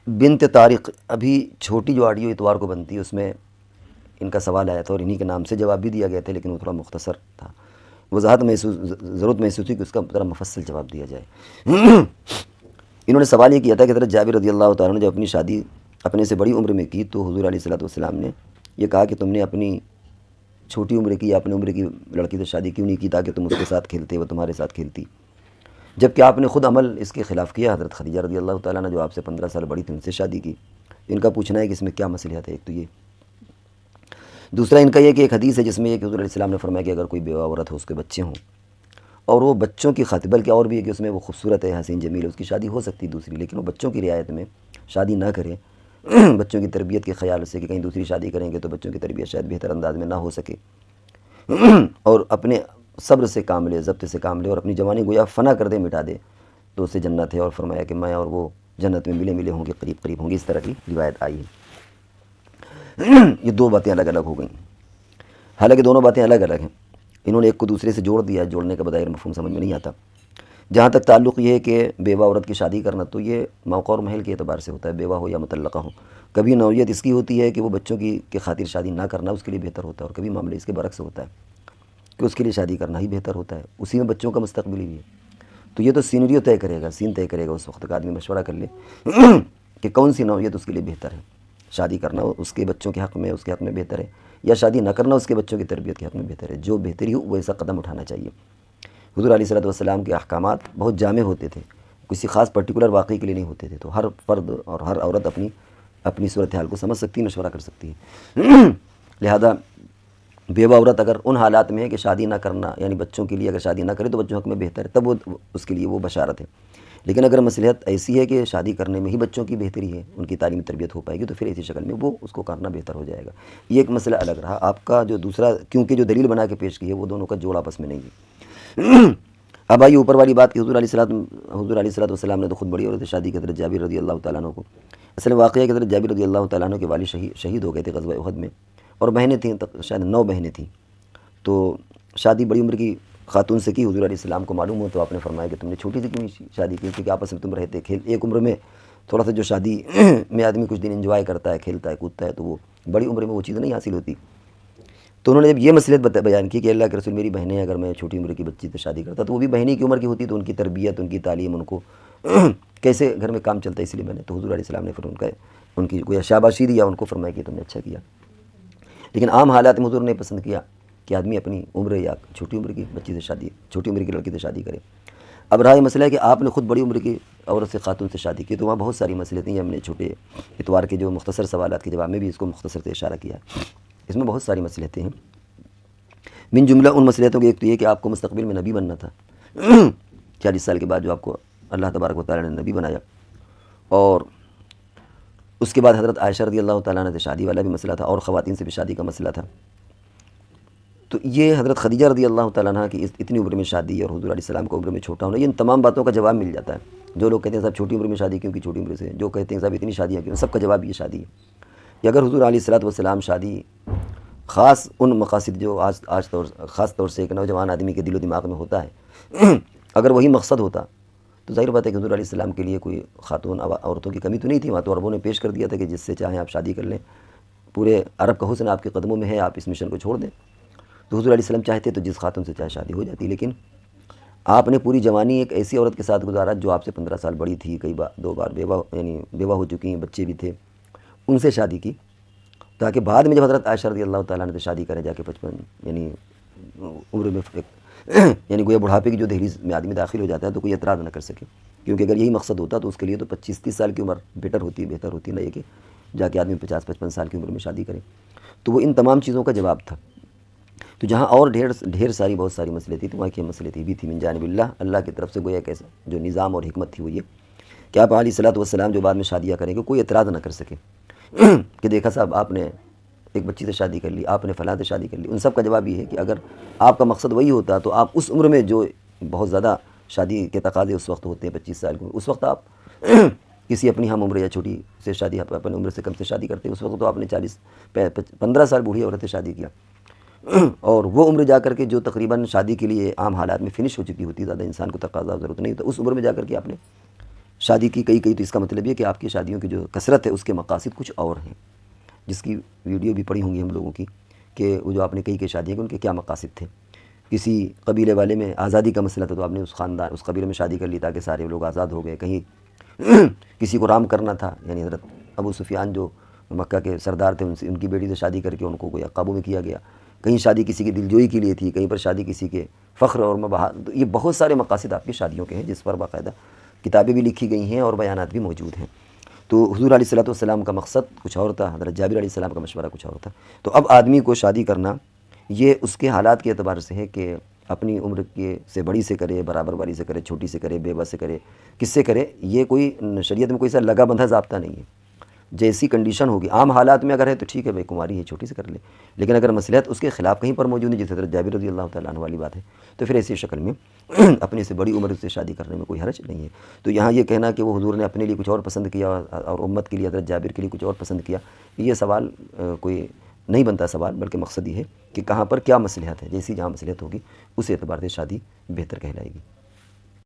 بنت طارق، ابھی چھوٹی جو آڈیو اتوار کو بنتی ہے اس میں ان کا سوال آیا تھا اور انہی کے نام سے جواب بھی دیا گیا تھا، لیکن وہ تھوڑا مختصر تھا، وضاحت ضرورت محسوس ہوئی کہ اس کا ذرا مفصل جواب دیا جائے۔ انہوں نے سوال یہ کیا تھا کہ حضرت جابر رضی اللہ تعالیٰ نے جب اپنی شادی اپنے سے بڑی عمر میں کی تو حضور علیہ الصلوۃ والسلام نے یہ کہا کہ تم نے اپنی چھوٹی عمر کی یا اپنی عمر کی لڑکی سے شادی کیوں نہیں کی تاکہ تم اس کے ساتھ کھیلتے وہ تمہارے ساتھ کھیلتی، جبکہ آپ نے خود عمل اس کے خلاف کیا۔ حضرت خدیجہ رضی اللہ تعالیٰ نے جو آپ سے 15 سال بڑی تھی ان سے شادی کی۔ ان کا پوچھنا ہے کہ اس میں کیا مصلحت ہے، ایک تو یہ، دوسرا ان کا یہ کہ ایک حدیث ہے جس میں یہ کہ حضور علیہ السلام نے فرمایا کہ اگر کوئی بیوہ عورت ہو اس کے بچے ہوں اور وہ بچوں کی خاطر، بلکہ اور بھی ہے کہ اس میں وہ خوبصورت ہے، حسین جمیل ہے، اس کی شادی ہو سکتی دوسری، لیکن وہ بچوں کی رعایت میں شادی نہ کرے، بچوں کی تربیت کے خیال سے کہ کہیں دوسری شادی کریں گے تو بچوں کی تربیت شاید بہتر انداز میں نہ ہو سکے، اور اپنے صبر سے کام لے، ضبط سے کام لے اور اپنی جوانی گویا فنا کر دے، مٹا دے تو اسے جنت ہے، اور فرمایا کہ میں اور وہ جنت میں ملے ملے ہوں گے، قریب قریب ہوں گے، اس طرح کی روایت آئی ہے۔ یہ دو باتیں الگ الگ ہو گئیں، حالانکہ دونوں باتیں الگ الگ ہیں، انہوں نے ایک کو دوسرے سے جوڑ دیا، جوڑنے کا بظاہر مفہوم سمجھ میں نہیں آتا۔ جہاں تک تعلق یہ ہے کہ بیوہ عورت کی شادی کرنا تو یہ موقع اور محل کے اعتبار سے ہوتا ہے، بیوہ ہو یا مطلقہ ہو۔ کبھی نوعیت اس کی ہوتی ہے کہ وہ بچوں کی خاطر شادی نہ کرنا اس کے لیے بہتر ہوتا ہے، اور کبھی معاملے اس کے برعکس ہوتا ہے کہ اس کے لیے شادی کرنا ہی بہتر ہوتا ہے، اسی میں بچوں کا مستقبل بھی ہے۔ تو یہ تو سینریو طے کرے گا، سین طے کرے گا اس وقت کا آدمی مشورہ کر لے کہ کون سی نوعیت اس کے لیے بہتر ہے، شادی کرنا اس کے بچوں کے حق میں، اس کے حق میں بہتر ہے، یا شادی نہ کرنا اس کے بچوں کی تربیت کے حق میں بہتر ہے۔ جو بہتری ہو وہ ایسا قدم اٹھانا چاہیے۔ حضور علیہ الصلوۃ والسلام کے احکامات بہت جامع ہوتے تھے، کسی خاص پرٹیکولر واقعے کے لیے نہیں ہوتے تھے، تو ہر فرد اور ہر عورت اپنی صورتحال کو سمجھ سکتی ہے، مشورہ کر سکتی ہے۔ لہذا بیوہ عورت اگر ان حالات میں ہے کہ شادی نہ کرنا، یعنی بچوں کے لیے اگر شادی نہ کرے تو بچوں حق میں بہتر ہے، تب وہ اس کے لیے وہ بشارت ہے۔ لیکن اگر مصلحت ایسی ہے کہ شادی کرنے میں ہی بچوں کی بہتری ہے، ان کی تعلیمی تربیت ہو پائے گی، تو پھر ایسی شکل میں وہ اس کو کرنا بہتر ہو جائے گا۔ یہ ایک مسئلہ الگ رہا۔ آپ کا جو دوسرا، کیونکہ جو دلیل بنا کے پیش کی ہے وہ دونوں کا جوڑ آپس میں نہیں ہے۔ اب آئیے اوپر والی بات کہ حضور علیہ الصلوۃ والسلام نے تو خود بڑی عورت سے شادی کی، حضرت جابر رضی اللہ تعالیٰ عنہ کو۔ اصل واقعہ ہے کہ حضرت جابر رضی اللہ تعالیٰ عنہ کے والد شہید ہو گئے تھے غزوہ احد میں، اور بہنیں تھیں، شاید 9 بہنیں تھیں، تو شادی بڑی عمر کی خاتون سے کی۔ حضور علیہ السلام کو معلوم ہو تو آپ نے فرمایا کہ تم نے چھوٹی سی کیوں شادی کی، کیونکہ آپس میں تم رہتے کھیل، ایک عمر میں تھوڑا سا جو شادی میں آدمی کچھ دن انجوائے کرتا ہے، کھیلتا ہے کودتا ہے، تو وہ بڑی عمر میں وہ چیز نہیں حاصل ہوتی۔ تو انہوں نے جب یہ مصلحت بیان کی کہ اللہ کے رسول میری بہنیں اگر میں چھوٹی عمر کی بچی سے شادی کرتا تو وہ بھی بہنی کی عمر کی ہوتی، تو ان کی تربیت، ان کی تعلیم، ان کو کیسے گھر میں کام چلتا ہے، اس لیے میں نے، تو حضور علیہ السلام نے پھر ان کی کوئی شاباشی دیا، ان کو فرمایا کہ تم نے اچھا کیا۔ لیکن عام حالات میں حضور نے پسند کیا کہ آدمی اپنی عمر یا چھوٹی عمر کی بچی سے شادی، چھوٹی عمر کی لڑکی سے شادی کرے۔ اب رہا یہ مسئلہ ہے کہ آپ نے خود بڑی عمر کی عورت سے، خاتون سے شادی کی، تو وہاں بہت ساری مصلحتیں ہیں۔ ہم نے چھوٹے اتوار کے جو مختصر سوالات کے جواب میں بھی اس کو مختصر سے اشارہ کیا ہے، اس میں بہت ساری مصلحتیں ہیں۔ من جملہ ان مصلحتوں کی ایک تو یہ کہ آپ کو مستقبل میں نبی بننا تھا، 40 سال کے بعد جو آپ کو اللہ تبارک و تعالیٰ نے نبی بنایا، اور اس کے بعد حضرت عائشہ رضی اللہ تعالیٰ عنہ سے شادی والا بھی مسئلہ تھا، اور خواتین سے بھی شادی کا مسئلہ تھا۔ تو یہ حضرت خدیجہ رضی اللہ تعالیٰ عنہ کی اتنی عمر میں شادی اور حضور علیہ السلام کو عمر میں چھوٹا ہونا، یہ ان تمام باتوں کا جواب مل جاتا ہے۔ جو لوگ کہتے ہیں صاحب چھوٹی عمر میں شادی کیوں کی، چھوٹی عمر سے، جو کہتے ہیں صاحب اتنی شادیاں کیوں، سب کا جواب یہ شادی ہے کہ اگر حضور علیہ الصلوۃ والسلام شادی خاص ان مقاصد جو خاص طور سے ایک نوجوان آدمی کے دل و دماغ میں ہوتا ہے، اگر وہی مقصد ہوتا تو ظاہر بات ہے کہ حضور علیہ السلام کے لیے کوئی خاتون عورتوں کی کمی تو نہیں تھی، وہاں تو عربوں نے پیش کر دیا تھا کہ جس سے چاہیں آپ شادی کر لیں، پورے عرب کا حسن آپ کے قدموں میں ہے، آپ اس مشن کو چھوڑ دیں۔ تو حضور علیہ السلام چاہتے تو جس خاتون سے چاہے شادی ہو جاتی، لیکن آپ نے پوری جوانی ایک ایسی عورت کے ساتھ گزارا جو آپ سے 15 سال بڑی تھی، کئی بار 2 بار بیوہ ہو چکی ہیں، بچے بھی تھے، ان سے شادی کی، تاکہ بعد میں جب حضرت عائشہ رضی اللہ تعالیٰ نے شادی کرے جا کے 55 یعنی عمر میں یعنی گویا بڑھاپے کی جو دہلیز میں آدمی داخل ہو جاتا ہے تو کوئی اعتراض نہ کر سکے، کیونکہ اگر یہی مقصد ہوتا تو اس کے لیے تو 25-30 سال کی عمر بہتر ہوتی نہ یہ کہ جا کے آدمی 50-55 سال کی عمر میں شادی کرے۔ تو وہ ان تمام چیزوں کا جواب تھا۔ تو جہاں اور ڈھیر ساری بہت ساری مسئلے تھی، تو وہاں کی مسئلے بھی تھی من جانب اللہ کی طرف سے، گویا کیسا جو نظام اور حکمت تھی وہ یہ کہ آپ علیہ الصلوۃ والسلام جو بعد میں شادیاں کریں گے کوئی اعتراض نہ کر سکے کہ دیکھا صاحب آپ نے ایک بچی سے شادی کر لی، آپ نے فلاں سے شادی کر لی۔ ان سب کا جواب یہ ہے کہ اگر آپ کا مقصد وہی ہوتا تو آپ اس عمر میں جو بہت زیادہ شادی کے تقاضے اس وقت ہوتے ہیں 25 سال کی، اس وقت آپ کسی اپنی ہم عمر یا چھوٹی سے شادی، اپنی عمر سے کم سے شادی کرتے ہیں، اس وقت تو آپ نے 15 سال بوڑھی عورت سے شادی کیا، اور وہ عمر جا کر کے جو تقریباً شادی کے لیے عام حالات میں فنش ہو چکی ہوتی، زیادہ انسان کو تقاضا ضرورت نہیں ہوتا، اس عمر میں جا کر کے آپ نے شادی کی کئی تو اس کا مطلب یہ کہ آپ کی شادیوں کی جو کثرت ہے اس کے مقاصد کچھ اور ہیں، جس کی ویڈیو بھی پڑی ہوں گی ہم لوگوں کی کہ وہ جو آپ نے کئی شادیاں کی ان کے کیا مقاصد تھے۔ کسی قبیلے والے میں آزادی کا مسئلہ تھا تو آپ نے اس قبیلے میں شادی کر لی تاکہ سارے لوگ آزاد ہو گئے۔ کہیں کسی کو رام کرنا تھا، یعنی حضرت ابو سفیان جو مکہ کے سردار تھے ان کی بیٹی سے شادی کر کے ان کو قابو میں کیا گیا۔ کہیں شادی کسی کی دلجوئی کے لیے تھی، کہیں پر شادی کسی کے فخر اور مباحت۔ تو یہ بہت سارے مقاصد آپ کی شادیوں کے ہیں جس پر باقاعدہ کتابیں بھی لکھی گئی ہیں اور بیانات بھی موجود ہیں۔ تو حضور علیہ السلام کا مقصد کچھ اور تھا، حضرت جابر علیہ السلام کا مشورہ کچھ اور تھا۔ تو اب آدمی کو شادی کرنا یہ اس کے حالات کے اعتبار سے ہے کہ اپنی عمر کے سے بڑی سے کرے، برابر والی سے کرے، چھوٹی سے کرے، بیوہ سے کرے، کس سے کرے، یہ کوئی شریعت میں کوئی سا لگا بندھا ضابطہ نہیں ہے۔ جیسی کنڈیشن ہوگی عام حالات میں اگر ہے تو ٹھیک ہے بھائی، کماری ہے چھوٹی سے کر لے، لیکن اگر مصلحت اس کے خلاف کہیں پر موجود ہے، جیسے حضرت جابر رضی اللہ تعالیٰ عنہ والی بات ہے، تو پھر ایسی شکل میں اپنے سے بڑی عمر سے شادی کرنے میں کوئی حرج نہیں ہے۔ تو یہاں یہ کہنا کہ وہ حضور نے اپنے لیے کچھ اور پسند کیا اور امت کے لیے حضرت جابر کے لیے کچھ اور پسند کیا، یہ سوال کوئی نہیں بنتا سوال، بلکہ مقصد یہ ہے کہ کہاں پر کیا مصلحت ہے، جیسی جہاں مصلحت ہوگی اس اعتبار سے شادی بہتر کہلائے گی۔